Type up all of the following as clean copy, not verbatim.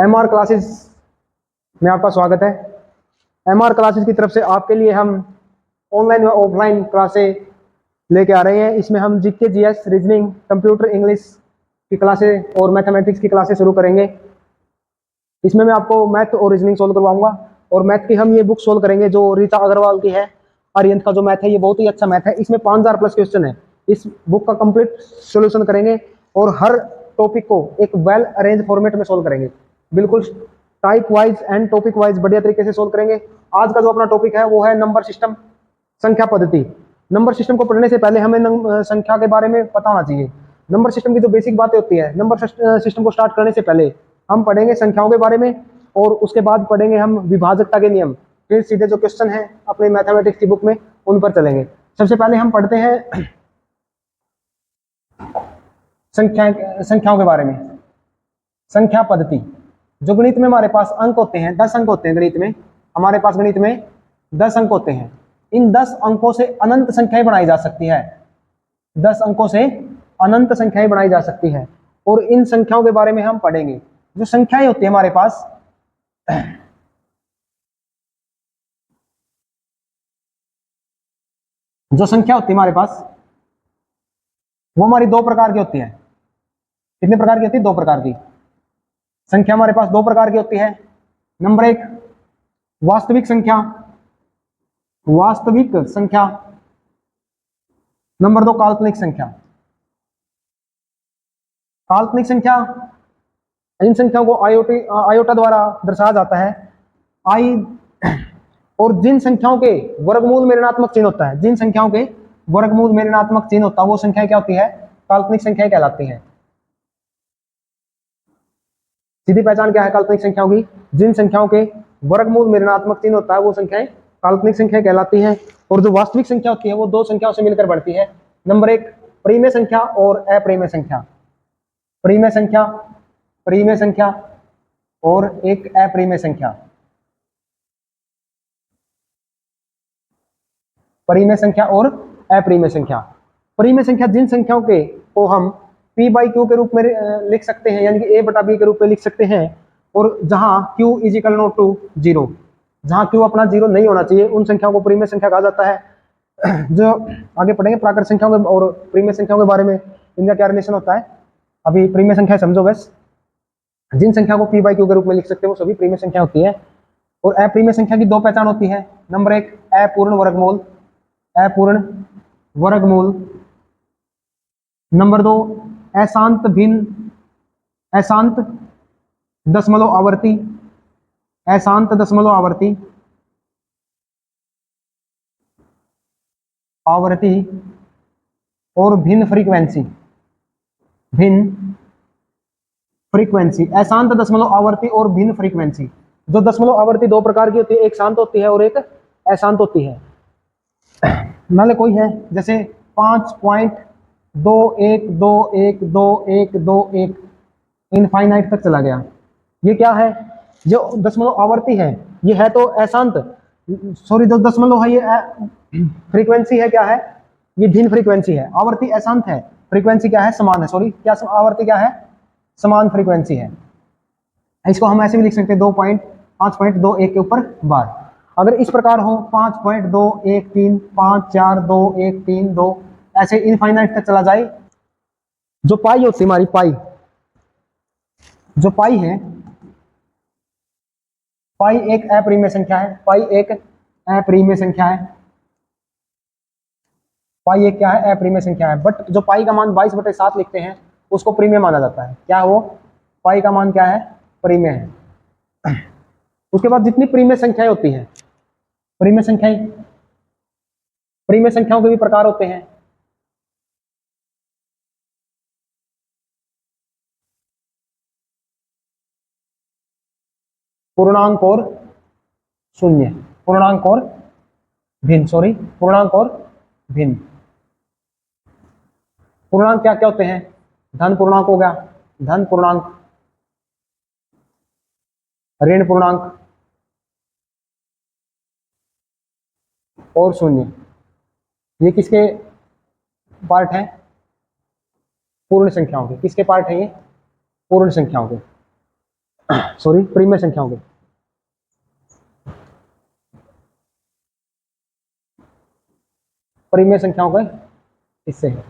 MR classes में आपका स्वागत है। एमआर क्लासेस की तरफ से आपके लिए हम ऑनलाइन व ऑफलाइन क्लासेस लेके आ रहे हैं। इसमें हम GK, GS, reasoning, computer, English की क्लासेस और मैथमेटिक्स की क्लासेस शुरू करेंगे। इसमें मैं आपको मैथ और रीजनिंग सोल्व करवाऊंगा और मैथ की हम ये बुक सोल्व करेंगे जो रीता अग्रवाल की है। आर्यंत का जो मैथ है ये बहुत ही अच्छा मैथ है। इसमें 5000 प्लस क्वेश्चन है। इस बुक का कंप्लीट सॉल्यूशन करेंगे और हर टॉपिक को एक वेल अरेंज फॉर्मेट में सोल्व करेंगे, बिल्कुल type wise and topic wise बढ़िया तरीके से सोल्व करेंगे। आज का जो अपना टॉपिक है वो है नंबर सिस्टम, संख्या पद्धति। नंबर सिस्टम को पढ़ने से पहले हमें संख्या के बारे में पता होना चाहिए। नंबर सिस्टम की जो बेसिक बातें होती है, नंबर सिस्टम को स्टार्ट करने से पहले हम पढ़ेंगे संख्याओं के बारे में और उसके बाद पढ़ेंगे हम विभाजकता के नियम। फिर सीधे जो क्वेश्चन है अपने मैथमेटिक्स की बुक में उन पर चलेंगे। सबसे पहले हम पढ़ते हैं संख्याओं के बारे में। संख्या पद्धति, जो गणित में हमारे पास अंक होते हैं, 10 अंक होते हैं गणित में। हमारे पास गणित में 10 अंक होते हैं। इन 10 अंकों से अनंत संख्याएं बनाई जा सकती है। 10 अंकों से अनंत संख्याएं बनाई जा सकती है और इन संख्याओं के बारे में हम पढ़ेंगे। जो संख्याएं होती है हमारे पास, जो संख्या होती है हमारे पास वो हमारी दो प्रकार की होती है। कितने प्रकार की होती है? दो प्रकार की संख्या हमारे पास दो प्रकार की होती है। नंबर एक वास्तविक संख्या, वास्तविक संख्या। नंबर दो काल्पनिक संख्या। काल्पनिक संख्या, इन संख्याओं को आयोटा द्वारा दर्शाया जाता है, आई। और जिन संख्याओं के वर्गमूल में ऋणात्मक चिन्ह होता है, जिन संख्याओं के वर्गमूल में ऋणात्मक चिन्ह होता है वो संख्या क्या होती है? काल्पनिक संख्या कहलाती है। सीधी पहचान क्या है काल्पनिक संख्याओं की? जिन संख्याओं के वर्गमूल में ऋणात्मक चिन्ह होता है वो संख्याएं काल्पनिक संख्या कहलाती हैं। और जो वास्तविक संख्या होती है वो दो संख्याओं से मिलकर बढ़ती है। नंबर एक परिमेय संख्या और अपरिमेय संख्या। परिमेय संख्या, परिमेय संख्या और एक अपरिमेय संख्या। परिमेय संख्या और अपरिमेय संख्या। परिमेय संख्या जिन संख्याओं के को हम p बाई क्यू के रूप में लिख सकते हैं, यानी कि a बटा b के रूप में लिख सकते हैं, और जहां q is equal not to zero, जहां q अपना जीरो नहीं होना चाहिए, उन संख्याओं को परिमेय संख्या कहा जाता है। जो आगे पढ़ेंगे प्राकृत संख्याओं के और परिमेय संख्याओं के बारे में, इनका क्या रिलेशन होता है। अभी परिमेय संख्या समझो बस। जिन संख्या को p बाई क्यू के रूप में लिख सकते हैं वो सभी परिमेय संख्या होती है। और अपरिमेय संख्या की दो पहचान होती है। नंबर एक अपूर्ण वर्गमूल, अपूर्ण वर्गमूल। नंबर दो अशांत भिन्न, अशांत दशमलव आवर्ती, अशांत दशमलव आवर्ती, आवर्ती और भिन्न फ्रीक्वेंसी, भिन्न फ्रीक्वेंसी। अशांत दशमलव आवर्ती और भिन्न फ्रीक्वेंसी। जो दशमलव आवर्ती दो प्रकार की होती है, एक शांत होती है और एक अशांत होती है। मान लो कोई है जैसे 5.21212121 इनफाइनाइट तक चला गया, ये क्या है? जो दशमलव आवर्ती है ये है तो अशांत, सॉरी जो दशमलव है ये फ्रीक्वेंसी है, क्या है? ये भिन्न फ्रीक्वेंसी है। आवर्ती अशांत है, फ्रीक्वेंसी क्या है? समान है। सॉरी क्या आवर्ती क्या है? समान फ्रीक्वेंसी है। इसको हम ऐसे भी लिख सकते हैं 5.21 के ऊपर बार। अगर इस प्रकार हो 5.213 54213 ऐसे इनफाइनाइट तक चला जाए। जो पाई होती है हमारी, पाई, जो पाई है, पाई एक अपरिमेय संख्या है। पाई एक अपरिमेय संख्या है। पाई एक क्या है? अपरिमेय संख्या है। बट जो पाई का मान 22/7 लिखते हैं उसको परिमेय माना जाता है। क्या वो? पाई का मान क्या है? परिमेय है। उसके बाद जितनी परिमेय संख्याएं होती हैं, परिमेय संख्याएं, परिमेय संख्याओं के भी प्रकार होते हैं। पूर्णांक और शून्य, पूर्णांक और भिन्न, सॉरी पूर्णांक और भिन्न। पूर्णांक क्या क्या होते हैं? धन पूर्णांक हो गया, धन पूर्णांक, ऋण पूर्णांक और शून्य। ये किसके पार्ट हैं? पूर्ण संख्याओं के। किसके पार्ट हैं ये? पूर्ण संख्याओं के। सॉरी परिमेय संख्याओं के, परिमेय संख्याओं के इससे है,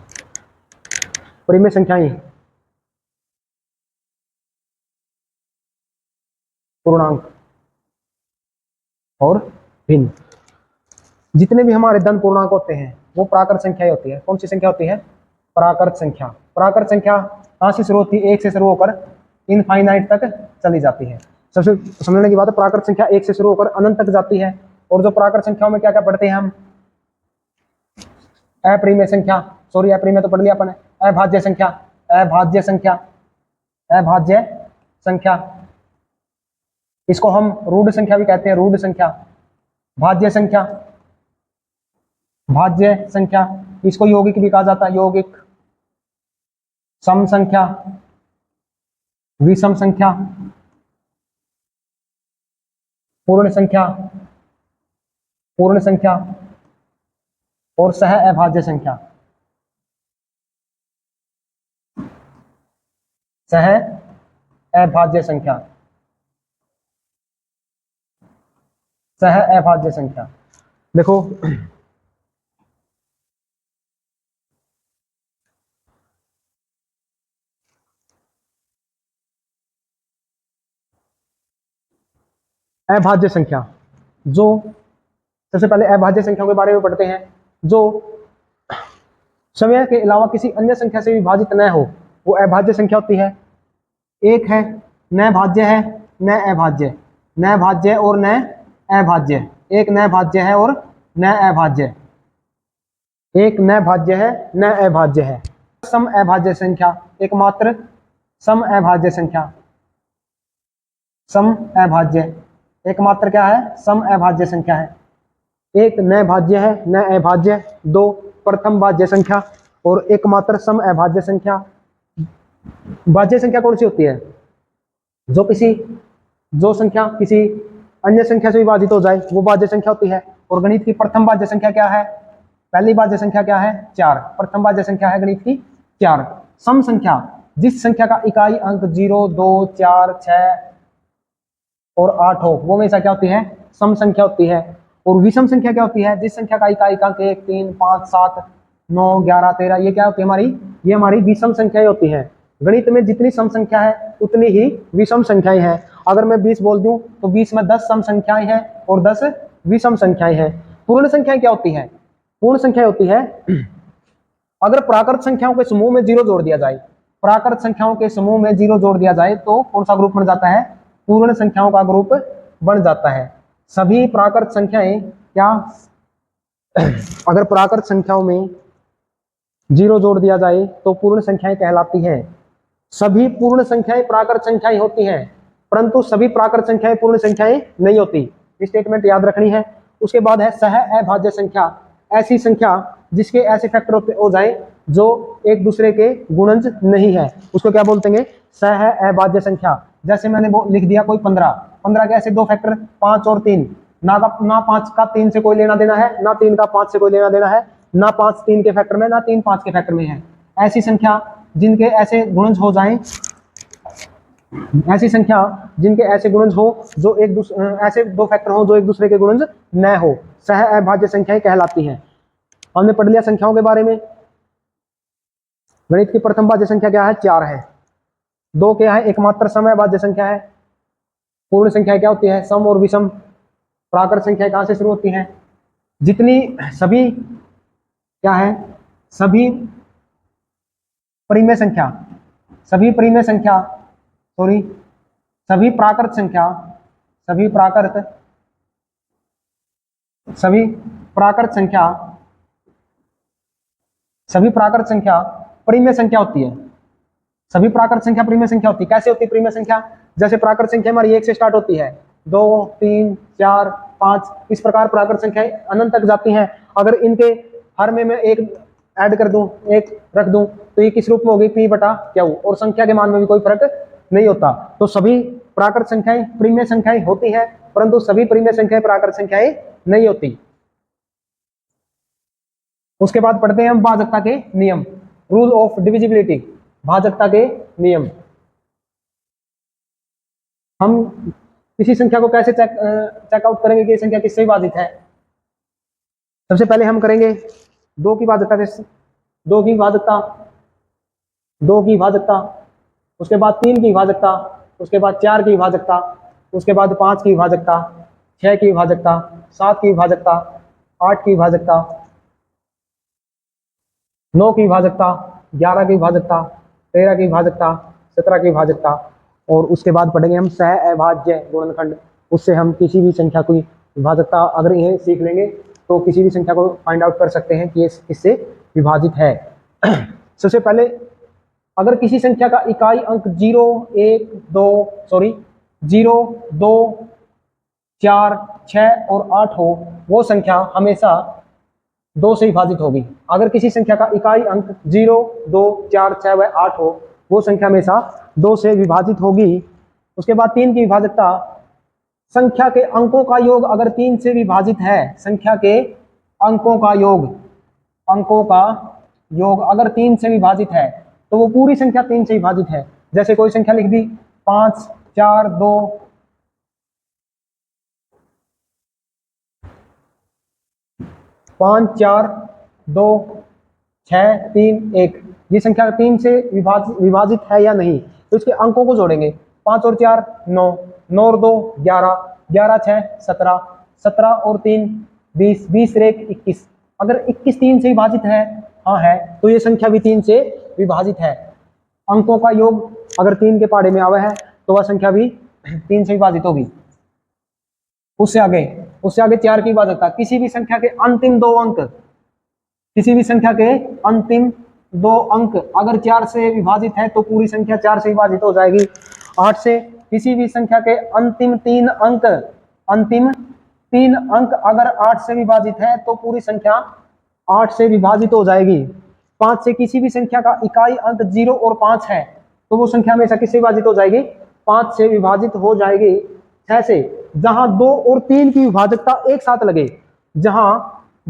परिमेय संख्याएं पूर्णांक और भिन्न। जितने भी हमारे धन पूर्णांक होते हैं वो प्राकृत संख्याएं होती है। कौन सी संख्या होती है? प्राकृत संख्या। प्राकृत संख्या कहां से शुरू होती है? एक से शुरू होकर इनफाइनाइट तक चली जाती है। सबसे समझने की बात है, प्राकृत संख्या एक से शुरू होकर अनंत तक जाती है। और जो प्राकृत संख्याओं में क्या क्या पढ़ते हैं हम? अपरिमेय संख्या, सॉरी अपरिमेय तो पढ़ लिया अपन ने, अभाज्य संख्या, अभाज्य संख्या, अभाज्य संख्या, इसको हम रूढ़ संख्या भी कहते हैं, रूढ़ संख्या, भाज्य संख्या, भाज्य संख्या, इसको यौगिक भी कहा जाता है, यौगिक, सम संख्या, विषम संख्या, पूर्ण संख्या, पूर्ण संख्या और सह अभाज्य संख्या, सह अभाज्य संख्या, सह अभाज्य संख्या। देखो अभाज्य संख्या, जो सबसे पहले अभाज्य संख्याओं के बारे में पढ़ते हैं, जो समय के अलावा किसी अन्य संख्या से विभाजित न हो वो अभाज्य संख्या होती है। एक है न भाज्य है न अभाज्य, न भाज्य और न अभाज्य, एक न भाज्य है और न अभाज्य, एक न भाज्य है न अभाज्य है। सम अभाज्य संख्या, एकमात्र सम अभाज्य संख्या, सम अभाज्य, एकमात्र क्या है? सम अभाज्य संख्या है। एक न भाज्य है न अभाज्य, दो प्रथम भाज्य संख्या और एकमात्र सम अभाज्य संख्या। भाज्य संख्या कौन सी होती है? जो संख्या किसी अन्य संख्या से विभाजित हो जाए वो भाज्य संख्या होती है। और गणित की प्रथम भाज्य संख्या क्या है? पहली भाज्य संख्या क्या है? 4। प्रथम भाज्य संख्या है गणित की 4। सम संख्या, जिस संख्या का इकाई अंक 0, 2, 4, 6 और 8 हो वो हमेशा क्या होती है? सम संख्या होती है। और विषम संख्या क्या होती है? जिस संख्या का इकाई अंक 1, 3, 5, 7, 9, 11, 13, ये क्या होती है हमारी? ये हमारी विषम संख्याएं होती हैं। गणित में जितनी सम संख्या है उतनी ही विषम संख्याएं हैं। अगर मैं 20 बोल दूं तो 20 में 10 सम संख्याएं हैं और 10 विषम संख्याएं हैं। पूर्ण संख्याएं क्या होती है? पूर्ण संख्या होती है अगर प्राकृत संख्याओं के समूह में 0 जोड़ दिया जाए, प्राकृत संख्याओं के समूह में 0 जोड़ दिया जाए तो कौन सा ग्रुप बन जाता है? पूर्ण संख्याओं का ग्रुप बन जाता है। सभी प्राकृत संख्याएं क्या, अगर प्राकृत संख्याओं में 0 जोड़ दिया जाए तो पूर्ण संख्याएं कहलाती हैं। सभी पूर्ण संख्याएं प्राकृत संख्याएं होती हैं, परंतु सभी प्राकृत संख्याएं पूर्ण संख्याएं नहीं होती। स्टेटमेंट याद रखनी है। उसके बाद है सह अभाज्य संख्या, ऐसी संख्या जिसके ऐसे फैक्टर हो जाए जो एक दूसरे के गुणज नहीं है, उसको क्या बोलते हैं? सह अभाज्य संख्या। जैसे मैंने वो लिख दिया कोई 15 के ऐसे दो फैक्टर 5 और 3, ना 5 का 3 से कोई लेना देना है, ना 3 का 5 से कोई लेना देना है, ना 5 3 के फैक्टर में, ना 3 5 के फैक्टर में है। ऐसी संख्या जिनके ऐसे गुणज हो जाएं, ऐसी संख्या जिनके ऐसे गुणज हो जो एक दूसरे, ऐसे दो फैक्टर हो जो एक दूसरे के गुणज न हो, सह अभाज्य संख्याएं कहलाती हैं। हमने पढ़ लिया संख्याओं के बारे में। गणित की प्रथम भाज्य संख्या क्या है? 4 है। 2 क्या है? एकमात्र सम अभाज्य संख्या है। पूर्ण संख्या क्या होती है? सम और विषम। प्राकृत संख्या कहां से शुरू होती है? जितनी सभी क्या है? सभी परिमेय संख्या, सभी परिमेय संख्या, सॉरी सभी प्राकृत संख्या, सभी प्राकृत संख्या, सभी प्राकृत संख्या परिमेय संख्या होती है। सभी प्राकृत संख्या परिमेय संख्या होती है। कैसे होती है परिमेय संख्या? जैसे प्राकृत संख्या हमारी 1 से स्टार्ट होती है, 2, 3, 4, 5, इस प्रकार प्राकृत संख्याएं अनंत तक जाती हैं। अगर इनके हर में मैं एक ऐड कर दूं, एक रख दूं, तो ये किस रूप में होगी? P बटा Q, और संख्या के मान में भी कोई फर्क नहीं होता। तो सभी प्राकृत संख्याएं परिमेय संख्याएं होती हैं, परंतु सभी परिमेय संख्याएं प्राकृत संख्याएं नहीं होती। उसके बाद पढ़ते हैं हम भाजकता के नियम, रूल ऑफ डिविजिबिलिटी, भाजकता के नियम। हम किसी संख्या को कैसे चेकआउट करेंगे कि ये संख्या किससे विभाजित है? सबसे पहले हम करेंगे दो की भाजकता से, दो की भाजकता, दो की भाजकता, उसके बाद तीन की भाजकता, उसके बाद चार की भाजकता, उसके बाद पांच की भाजकता, छह की भाजकता, सात की भाजकता, आठ की भाजकता, नौ की भाजकता, 11 की भाजकता, 13 की भाजकता, 17 की भाजकता, और उसके बाद पढ़ेंगे हम सह अभाज्य गुणनखंड। उससे हम किसी भी संख्या की भाजकता अगर इन्हें सीख लेंगे तो किसी भी संख्या को फाइंड आउट कर सकते हैं कि ये किससे विभाजित है। सबसे पहले अगर किसी संख्या का इकाई अंक 0, 1, 2 सॉरी 0, 2, 4, 6 और 8 हो, वो संख्या हमेशा 2 से विभाजित होगी। अगर किसी संख्या का इकाई अंक 0, 2, 4, 6 व 8 हो, वो संख्या हमेशा 2 से विभाजित होगी। उसके बाद 3 की विभाजकता, संख्या के अंकों का योग अगर 3 से विभाजित है, संख्या के अंकों का योग, अंकों का योग अगर 3 से विभाजित है तो वो पूरी संख्या 3 से विभाजित है। जैसे कोई संख्या लिख दी 5, 4, 2, 5, 4, 2, 6, 3, 1, ये संख्या 3 से विभाजित है या नहीं, तो इसके अंकों को जोड़ेंगे। 5 और 4 9, 9 और 2 11, 11 6 17, 17 और 3 20, 20 और 1 21। अगर 21 3 से विभाजित है, हाँ है, तो ये संख्या भी 3 से विभाजित है। अंकों का योग अगर 3 के पहाड़े में आवे है तो वह संख्या भी 3 से विभाजित होगी। उससे आगे 4 की विभाजकता, किसी भी संख्या के अंतिम 2 अंक, किसी भी संख्या के अंतिम 2 अंक अगर 4 से विभाजित है तो पूरी संख्या 4 से विभाजित हो जाएगी। 8 से किसी भी संख्या के अंतिम 3 अंक, अंतिम 3 अंक अगर 8 से विभाजित है तो पूरी संख्या 8 से विभाजित हो जाएगी। 5 से किसी भी संख्या का इकाई अंक 0 और 5 है तो वो संख्या हमेशा किससे विभाजित हो जाएगी? 5 से विभाजित हो जाएगी। 6 से जहां 2 और 3 की विभाजकता एक साथ लगे, जहां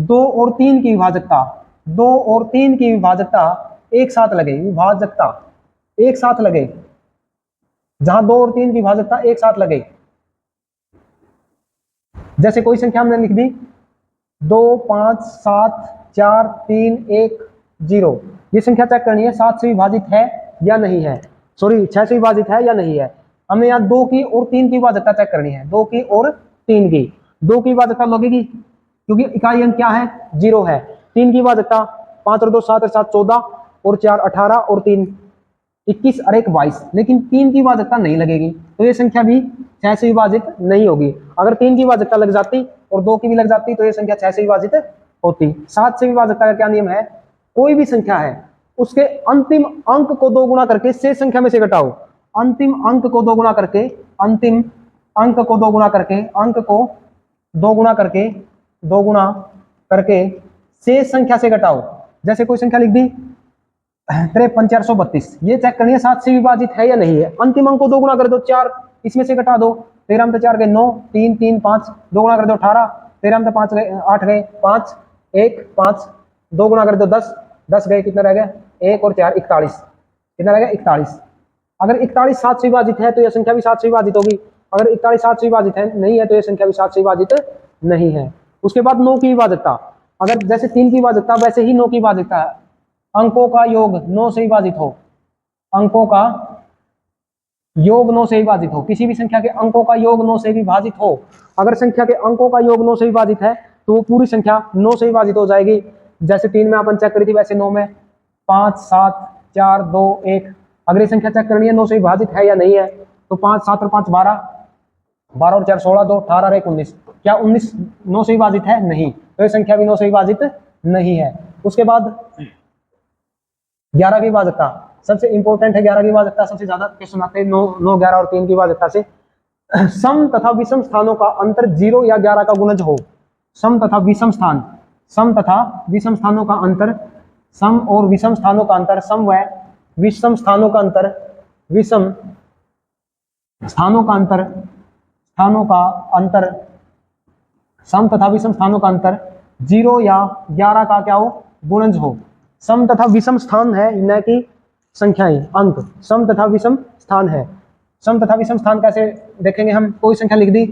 2 और 3 की विभाजकता, 2 और 3 की विभाजकता एक साथ लगे, विभाजकता एक साथ लगे, जहां 2 और 3 की विभाजकता एक साथ लगे, जैसे कोई संख्या हमने लिख दी 2, 5, 7, 4, 3, 1, 0, ये संख्या चेक करनी है 7 से विभाजित है या नहीं है, सॉरी 6 से विभाजित है या नहीं है। हमें यहाँ 2 की और 3 की विभाजकता चेक करनी है, 2 की और 3 की। 2 की विभाजकता लगेगी क्योंकि इकाई अंक क्या है? 0 है। 3 की विभाजकता 5 और 2 7 और 7 14 और 4 18 और 3 21 और 1 22, लेकिन 3 की विभाजकता नहीं लगेगी तो ये संख्या भी 6 से विभाजित नहीं होगी। अगर 3 की विभाजकता लग जाती और 2 की भी लग जाती तो ये संख्या 6 से विभाजित होती। 7 से विभाजकता का क्या नियम है? कोई भी संख्या है उसके अंतिम अंक को 2 गुना करके शेष संख्या में से घटाओ, अंतिम अंक को 2 गुना करके, अंतिम अंक को 2 गुना करके, अंक को 2 गुना करके, 2 गुना करके शेष संख्या से घटाओ। जैसे कोई संख्या लिख दी 53,432, ये चेक करनी है 7 से विभाजित है या नहीं है। अंतिम अंक को 2 गुना कर दो, 4 इसमें से घटा दो, 13 में 4 गए 9, 3 3 5, 2 गुना कर दो 18, 13 में 5 गए 8 गए 5 1 5, 2 गुना कर दो 10, 10 गए, कितना रह गया 1 और 4 41, कितना रह गया 41। अगर 41 7 से विभाजित है तो यह संख्या भी 7 से विभाजित होगी। अगर 41 7 से विभाजित है नहीं है तो यह संख्या भी 7 से विभाजित नहीं है। उसके बाद 9 की विभाजकता, अगर जैसे 3 की विभाजकता वैसे ही 9 की विभाजकता, अंकों का योग 9 से विभाजित हो, अंकों का योग 9 से विभाजित हो, किसी भी संख्या के अंकों का योग 9 से विभाजित हो, अगर संख्या के अंकों का योग 9 से विभाजित है तो वो पूरी संख्या 9 से विभाजित हो जाएगी। जैसे 3 में अपन चेक करी थी वैसे 9 में 5 7 4 2 1, अगर ये संख्या चेक करनी है 9 से विभाजित है या नहीं है तो 5 7 और 5 12, 12 और 4 16, 2 18 और 1 19, क्या 19 9 से विभाजित है? नहीं, तो ये संख्या भी 9 से विभाजित नहीं है। उसके बाद 11 की विभाजकता सबसे इंपॉर्टेंट है, 11 की विभाजकता सबसे ज्यादा क्वेश्चन आते हैं 9 9 11 और 3 की विभाजकता से। सम तथा विषम स्थानों का अंतर 0 या 11 का गुणज हो, सम तथा विषम स्थान, सम तथा विषम स्थानों का अंतर, सम और विषम स्थानों का अंतर, सम व विषम स्थानों का अंतर, विषम स्थानों का अंतर, स्थानों का अंतर, सम तथा विषम स्थानों का अंतर 0 या 11 का क्या हो? गुणज हो। सम तथा विषम स्थान है न कि संख्याएं, अंक सम तथा विषम स्थान है। सम तथा विषम स्थान कैसे देखेंगे हम? कोई संख्या लिख दी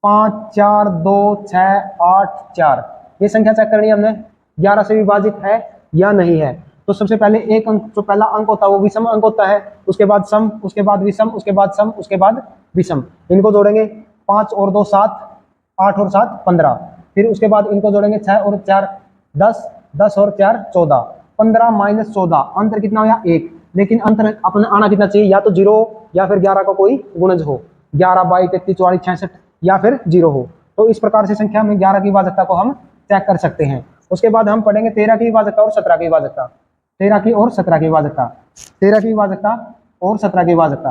5 4 2 6 8 4, ये संख्या चेक करनी है हमने 11 से विभाजित है या नहीं है। तो सबसे पहले एक अंक, जो पहला अंक होता है वो विषम अंक होता है, उसके बाद सम, उसके बाद विषम, उसके बाद सम, उसके बाद विषम। इनको जोड़ेंगे 5 और 2 7, 8 और 7 15, फिर उसके बाद इनको जोड़ेंगे 6 और 4 10, 10 और 4 14, 15 माइनस 14, अंतर कितना हो गया 1। लेकिन अंतर अपना आना कितना चाहिए? या तो 0 या फिर 11 का कोई गुणज हो, 11 22 33 44 66 या फिर 0 हो। तो इस प्रकार से संख्या में 11 की भाजकता को हम चेक कर सकते हैं। उसके बाद हम पढ़ेंगे 13 की भाजकता और 17 की भाजकता, 13 की और 17 की भाजकता, 13 की भाजकता और 17 की भाजकता।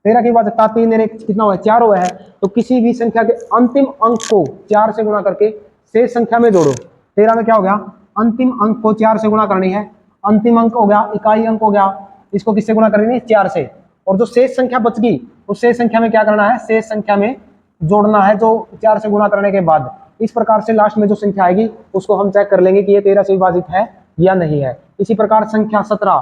13 की भाजकता 3 और 1 कितना हुआ है? 4 हुआ है। तो किसी भी संख्या के अंतिम अंक को 4 से गुणा करके शेष संख्या में जोड़ो। 13 में क्या हो गया? अंतिम अंक को 4 से गुणा करनी है। अंतिम अंक हो गया, इकाई अंक हो गया, इसको किससे गुणा करनी है? 4 से। और जो शेष संख्या बच गई उस शेष संख्या में क्या करना है? शेष संख्या में जोड़ना है, जो 4 से गुणा करने के बाद। इस प्रकार से लास्ट में जो संख्या आएगी उसको हम चेक कर लेंगे कि ये 13 से विभाजित है या नहीं है। इसी प्रकार संख्या 17,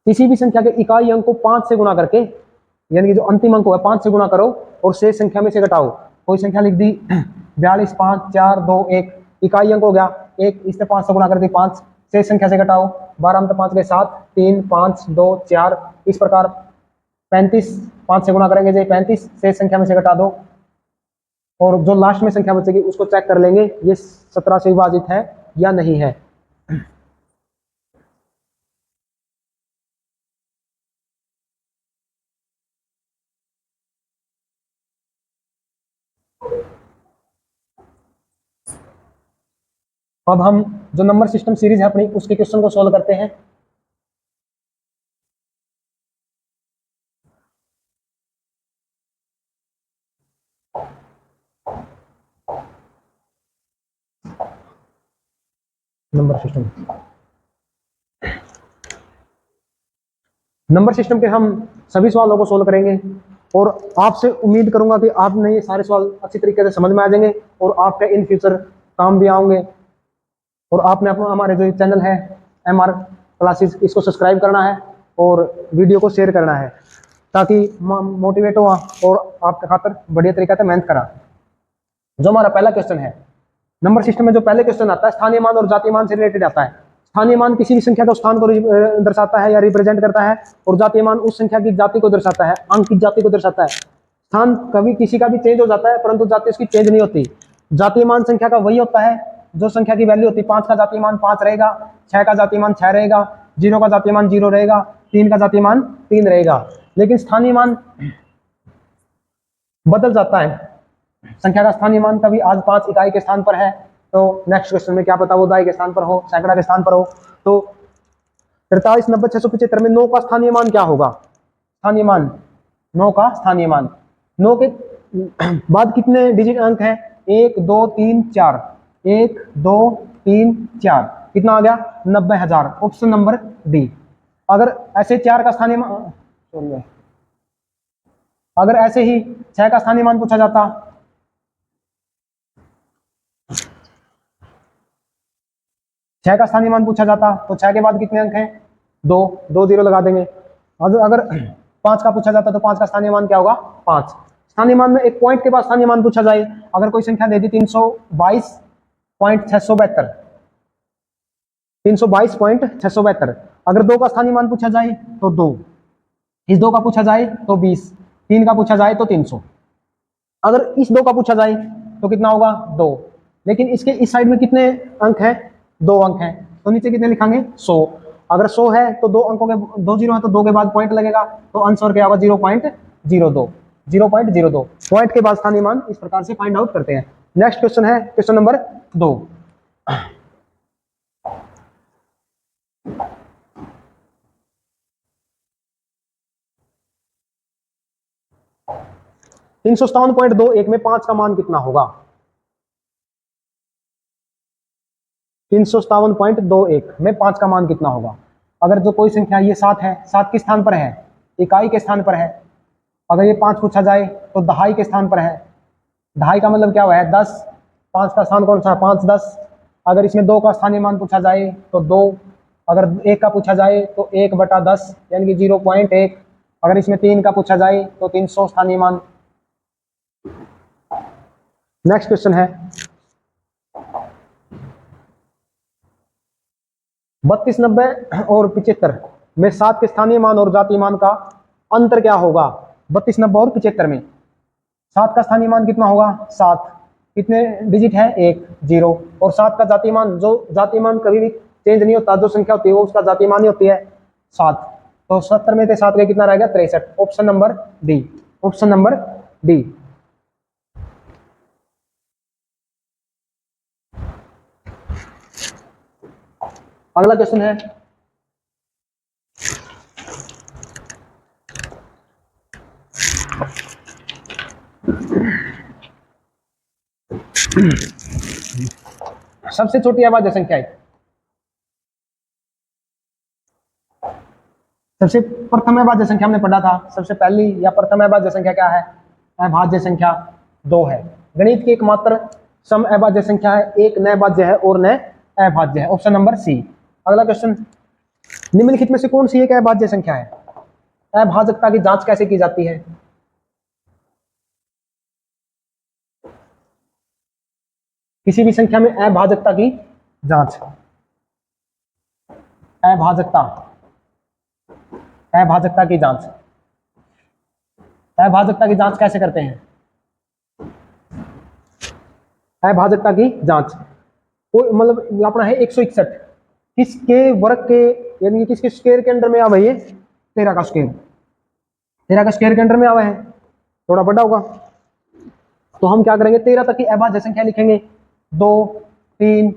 किसी भी संख्या के इकाई अंक को 5 से गुणा करके, यानी कि जो अंतिम अंक है 5 से गुणा करो और शेष संख्या में से घटाओ। कोई संख्या लिख दी 42 5 4 2 1, इकाई अंक हो गया 1, इससे 5 से गुणा कर दी 5, शेष संख्या से घटाओ 12 में 5 गए 7 3 5 2 4, इस प्रकार 35 5 से गुणा करेंगे जो 35, शेष संख्या में से घटा दो और जो लास्ट में संख्या बचेगी उसको चेक कर लेंगे ये 17 से विभाजित है या नहीं है। अब हम जो नंबर सिस्टम सीरीज है अपनी उसके क्वेश्चन को सॉल्व करते हैं। नंबर सिस्टम के हम सभी सवालों को सोल्व करेंगे और आपसे उम्मीद करूंगा कि आपने ये सारे सवाल अच्छी तरीके से समझ में आ जाएंगे और आपके इन फ्यूचर काम भी आएंगे। और आपने अपना हमारे जो चैनल है MR क्लासेस, इसको सब्सक्राइब करना है और वीडियो को शेयर करना है ताकि मोटिवेट हुआ और आपके खातर बढ़िया तरीके से मेहनत करा। जो हमारा पहला क्वेश्चन है नंबर सिस्टम में, जो पहले क्वेश्चन आता है स्थानीय मान और जातीय मान से रिलेटेड आता है। स्थानीय मान किसी भी संख्या के स्थान को दर्शाता है या रिप्रेजेंट करता है, और जातीय मान उस संख्या की जाति को दर्शाता है, अंक की जाति को दर्शाता है। स्थान कभी किसी का भी चेंज हो जाता है परंतु जाति उसकी चेंज नहीं होती। जातीय मान संख्या का वही होता है जो संख्या की वैल्यू होती है। 5 का जातीय मान 5 रहेगा, 6 का जातीय मान 6 रहेगा, 0 का जातीय मान 0 रहेगा, 3 का जातीय मान 3 रहेगा। लेकिन स्थानीय मान बदल जाता है। संख्या का स्थानीय मान कभी आज 5 इकाई के स्थान पर है तो नेक्स्ट क्वेश्चन में क्या पता वो दाई के स्थान पर हो, सैकड़ा के स्थान पर हो। तो 43 90 675 में 9 का स्थानीय मान क्या होगा? स्थानीय मान 9 का स्थानीय मान, 9 के बाद कितने डिजिट अंक हैं? 1 2 3 4, 1 2 3 4, कितना आ गया? 90,000, ऑप्शन नंबर डी। अगर ऐसे 4 का स्थानीय मान, अगर ऐसे ही 6 का स्थानीय मान पूछा जाता, 6 का स्थानीय मान पूछा जाता तो 6 के बाद कितने अंक हैं? 2, 2 0 लगा देंगे। अगर 5 का पूछा जाता तो 5 का स्थानीय मान क्या होगा? 5। स्थानीय मान में एक पॉइंट के बाद स्थानीय मान पूछा जाए, अगर कोई संख्या दे दी 322.672, 322.672, अगर 2 का स्थानीय मान पूछा जाए तो 2, इस 2 का पूछा जाए तो 20, 3 का पूछा जाए तो 300, अगर इस 2 का पूछा जाए तो कितना होगा? 2। लेकिन इसके इस साइड में कितने अंक हैं? 2 अंक हैं, तो नीचे कितने लिखांगे? 100। अगर 100 है तो 2 अंकों के 2 जीरो है तो 2 के बाद पॉइंट लगेगा, तो आंसर क्या होगा? 0.02, 0.02 पॉइंट के बाद स्थानीय मान इस प्रकार से फाइंड आउट करते हैं। नेक्स्ट क्वेश्चन है क्वेश्चन नंबर 2। 357.21 में 5 का मान कितना होगा? 357.21 में 5 का मान कितना होगा? अगर जो कोई संख्या ये 7 है, 7 किस स्थान पर है? इकाई के स्थान पर है। अगर ये 5 पूछा जाए तो दहाई के स्थान पर है। दहाई का मतलब क्या हुआ है? 10। 5 का स्थान कौन सा? 5 10। अगर इसमें 2 का स्थानीय मान पूछा जाए तो 2, अगर 1 का पूछा जाए तो 1/10 यानी कि 0.1, अगर इसमें 3 का पूछा जाए तो 300 स्थानीय मान। नेक्स्ट क्वेश्चन है 32, 90 और 75 में 7 के स्थानीय मान और जातीय मान का अंतर क्या होगा? 32, 90 और 75 में 7 का स्थानीय मान कितना होगा? 7। कितने डिजिट है? 1, 0। और 7 का जातीय मान, जो जातीय मान कभी भी चेंज नहीं होता, जो संख्या होती है वो उसका जातीय मान ही होती है 7। तो 70 में से 7 का कितना रहेगा? 63। Option number D. Option number D. अगला क्वेश्चन है सबसे छोटी अभाज्य संख्या है। सबसे प्रथम अभाज्य संख्या हमने पढ़ा था, सबसे पहली या प्रथम अभाज्य संख्या क्या है? अभाज्य संख्या 2 है। गणित की एकमात्र सम अभाज्य संख्या है, एक न भाज्य है और न अभाज्य है। Option number C. अगला क्वेश्चन, निम्नलिखित में से कौन सी एक अभाज्य संख्या है? अभाजकता की जांच कैसे की जाती है? किसी भी संख्या में अभाजकता की जांच। अभाजकता, अभाजकता की जांच। अभाजकता की जांच कैसे करते हैं? अभाजकता की जांच मतलब अपना है 161, किसके वर्ग के यानी किसके स्क्वायर के अंडर में आवे? ये 13 का स्क्वायर। 13 का स्क्वायर के अंडर में आवे है, थोड़ा बड़ा होगा। तो हम क्या करेंगे? 13 तक की अभाज्य संख्या लिखेंगे। 2, 3,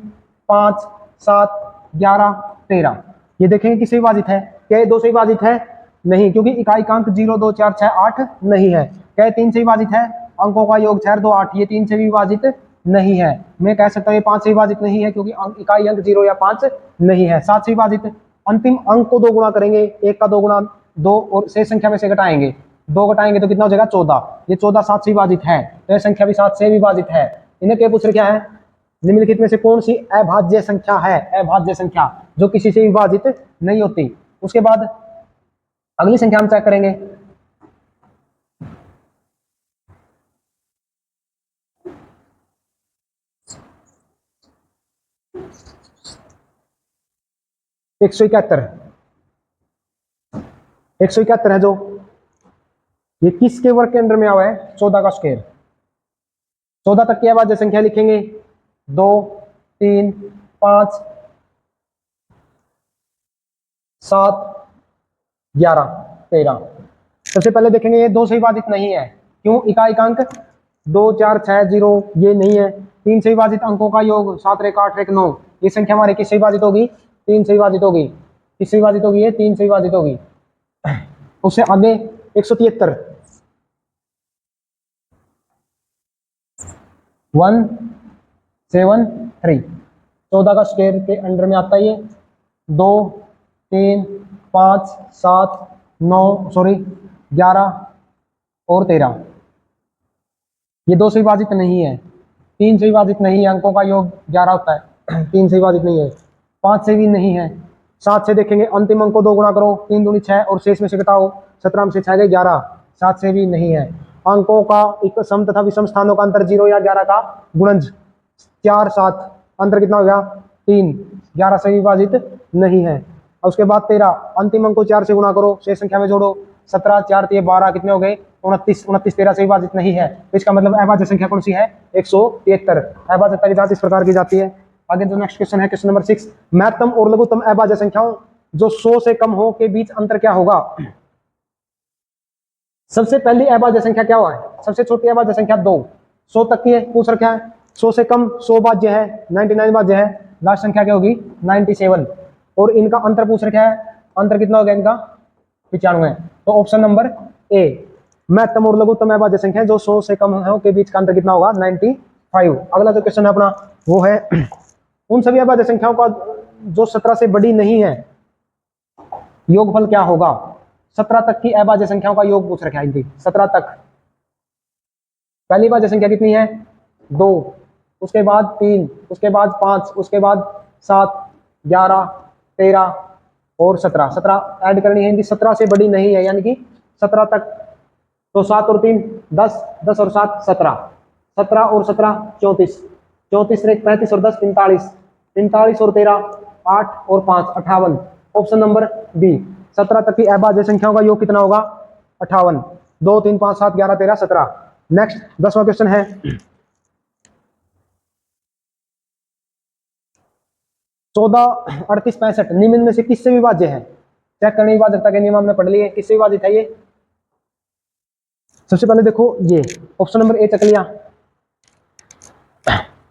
5, 7, 11, 13। ये देखेंगे किससे विभाजित है? क्या ये 2 से विभाजित है? नहीं, क्योंकि इकाई का अंक 0, 2, 4, 6, 8 नहीं है। क्या ये 3 से विभाजित है? अंकों का योग 6, 2, 8, ये 3 से विभाजित नहीं है। मैं कह सकता हूँ ये 5 से विभाजित नहीं है, क्योंकि इकाई अंक 0 या 5 नहीं है। 7 से विभाजित। अंतिम अंक को 2 गुणा करेंगे, 1 का 2 गुणा 2 और शेष संख्या में से घटाएंगे, 2 घटाएंगे तो कितना हो जाएगा? 14। ये 14 7 से विभाजित है, तो यह संख्या भी 7 से विभाजित है। इन्हें क्या पूछ रहे? क्या है? निम्नलिखित में से कौन सी अभाज्य संख्या है? अभाज्य संख्या जो किसी से विभाजित नहीं होती। उसके बाद अगली संख्या हम चेक करेंगे। एक सौ इकहत्तर है, जो ये किसके वर्ग के अंडर में आवा है? 14 का स्क्वायर। 14 तक की अभाज्य संख्या लिखेंगे। 2, 3, 5, 7, 11, 13। सबसे पहले देखेंगे ये 2 से विभाजित नहीं है। क्यों? इकाई का अंक 2, 4, 6, 0 ये नहीं है। 3 से विभाजित अंकों का योग 7, 1, 8, 1, 9। ये संख्या हमारी किससे विभाजित होगी? 3 से विभाजित होगी। किससे विभाजित होगी? ये 3 से विभाजित होगी। उससे आगे 173, 173 14 का स्क्वायर के अंडर में आता है। ये 2, 3, 5, 7, 9 सॉरी 11 और 13। ये 2 से विभाजित नहीं है, 3 से विभाजित नहीं है, अंकों का योग 11 होता है। 3 से विभाजित नहीं है, 5 से भी नहीं है। 7 से देखेंगे, अंतिम अंक को 2 गुणा करो, 3 दूनी 6 और शेष में से घटाओ, 17 में से 6 गए 11। 7 से भी नहीं है। अंकों का एक सम तथा विषम स्थानों का अंतर 0 या 11 का गुणज 4, 7 अंतर कितना हो गया? 3। 11 से विभाजित नहीं है। और उसके बाद 13, अंतिम अंक को 4 से गुणा करो, शेष संख्या में जोड़ो, 17, 4 3 12 कितने हो गए? 29। 29 13 से विभाजित नहीं है। तो इसका मतलब अभाज्य संख्या कौन सी है? 173। अभाज्यता की जांच इस प्रकार की जाती है। आगे जो नेक्स्ट क्वेश्चन है, क्वेश्चन नंबर 6, महत्तम और लघुत्तम अभाज्य संख्याओं जो 100 से कम हो के बीच अंतर क्या होगा? सबसे पहली अभाज्य संख्या क्या हुआ है? सबसे छोटी अभाज्य संख्या 2, 100 तक की है, पूछ रखा है। 100 से कम 100 भाज्य है, 99 भाज्य है, लास्ट संख्या क्या होगी? 97। और इनका अंतर पूछ रखा है, अंतर कितना हो गया इनका? 95। तो ऑप्शन नंबर ए, महत्तम और लघुत्तम अभाज्य संख्या जो 100 से कम है के बीच का अंतर कितना होगा? 95। अगला जो क्वेश्चन है अपना वो है उन सभी अभाज्य संख्याओं का जो 17 से बड़ी नहीं है, योगफल क्या होगा? 17 तक की अभाज्य संख्याओं का योग पूछ रखा है इनकी। 17 तक पहली अभाज्य संख्या कितनी है? 2, उसके बाद 3, उसके बाद 5, उसके बाद 7, 11, 13 और 17। 17 ऐड करनी है इनकी, 17 से बड़ी नहीं है, यानी कि 17 तक, तो 7 और 3 10, 10 और 7 17, 17 और 17 34, 34 से 35 और 10 45, 45 और 13 8 और 5 58। ऑप्शन नंबर बी, 17 तक की अभाज्य संख्याओं का योग कितना होगा? 58। 2 3 5 7 11 13 17। नेक्स्ट 10वां क्वेश्चन है 14 38 65 निम्न में से किससे विभाज्य है? चेक करने की विभाजकता के नियम हमने पढ़ लिए, किससे विभाजित है ये? सबसे पहले देखो ये ऑप्शन नंबर ए चकलियां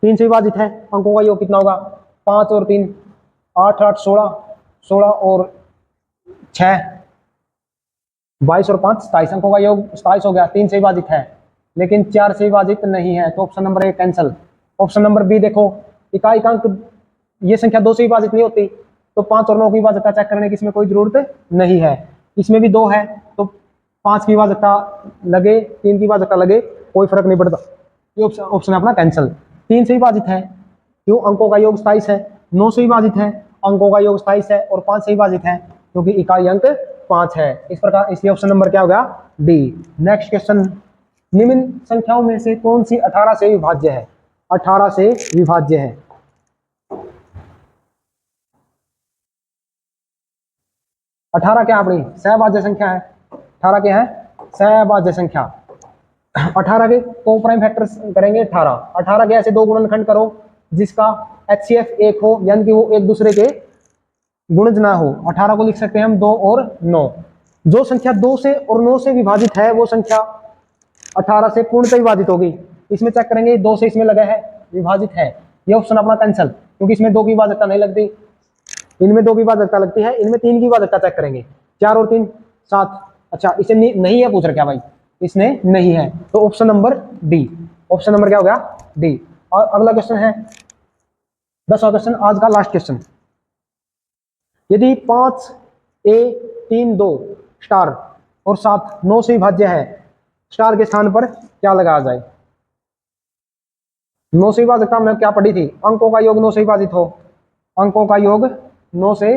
3 से विभाजित है, अंकों का योग कितना होगा? 5 और 3 8 8 16, 16 और 6 22 और 5 27, अंकों का योग 27 हो गया। 3 से विभाजित है लेकिन 4 से विभाजित नहीं है, तो option number A cancel. Option number B देखो, इकाई अंक ये संख्या 2 से विभाजित नहीं होती, तो 5 और 9 की विभाजकता चेक करने की इसमें कोई जरूरत नहीं है। इसमें भी 2 है तो 5 की विभाजकता लगे 3 की विभाजकता लगे कोई फर्क नहीं पड़ता, ये ऑप्शन अपना कैंसल। 3 से विभाजित है क्यों? अंकों का योग 27 है। 9 से विभाजित है, अंकों का योग 27 है। और 5 से विभाजित है क्योंकि इकाई अंक 5 है। इस प्रकार इसलिए ऑप्शन नंबर क्या होगा? डी। नेक्स्ट क्वेश्चन, निम्न संख्याओं में से कौन सी 18 से विभाज्य है? 18 से विभाज्य है। 18 क्या अपनी सहभाज्य संख्या है? 18 क्या है? सहभाज्य संख्या। 18 के को प्राइम फैक्टर्स करेंगे 18। 18 के ऐसे दो गुणनखंड करो जिसका HCF 1 हो, यानी कि वो एक दूसरे के गुणज ना हो। 18 को लिख सकते हैं हम 2 और 9। जो संख्या 2 से और 9 से विभाजित है वो संख्या 18 से पूर्णतः विभाजित होगी। इसमें चेक करेंगे 2 से इसमें लगा है, विभाजित है, ये ऑप्शन अपना कैंसल, क्योंकि इसमें 2 की विभाजकता नहीं लगती, इनमें 2 की विभाजकता लगती है, इनमें 3 की विभाजकता चेक करेंगे। 4 और 3 7। अच्छा इसे नहीं है पूछ रखा भाई, इसने नहीं है, तो option number D. Option number क्या हो गया? डी। और अगला क्वेश्चन है 10वां क्वेश्चन, आज का लास्ट क्वेश्चन। यदि 5 A 3 2 स्टार और 7 9 से विभाज्य है, स्टार के स्थान पर क्या लगाया जाए? 9 से विभाजकता हमने क्या पढ़ी थी? अंकों का योग 9 से विभाजित हो, अंकों का योग 9 से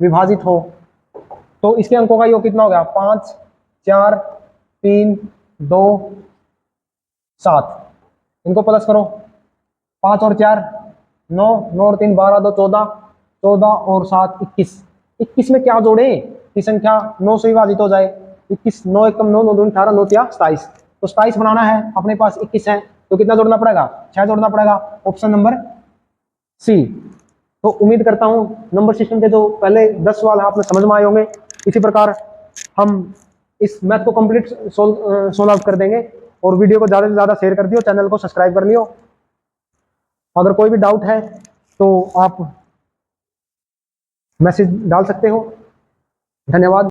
विभाजित हो, तो इसके अंकों का योग कितना हो गया? 5 4 3 2 7। इनको प्लस करो, 5 और 4 9, 9 और 3 12 2 14, 14 और 7 21। 21 में क्या जोड़े कि संख्या 9 से विभाजित हो जाए? 21 9 1 9 9 2 18 9 3 27, तो 27 बनाना है, अपने पास 21 है, तो कितना जोड़ना पड़ेगा? 6 जोड़ना पड़ेगा, ऑप्शन नंबर सी। तो उम्मीद करता हूं नंबर सिस्टम के जो पहले 10 सवाल है आपने समझ में आए होंगे। इसी प्रकार हम इस मैथ को कंप्लीट सोल्व आउट कर देंगे। और वीडियो को ज़्यादा से ज़्यादा शेयर कर दियो, चैनल को सब्सक्राइब कर लियो। अगर कोई भी डाउट है तो आप मैसेज डाल सकते हो। धन्यवाद।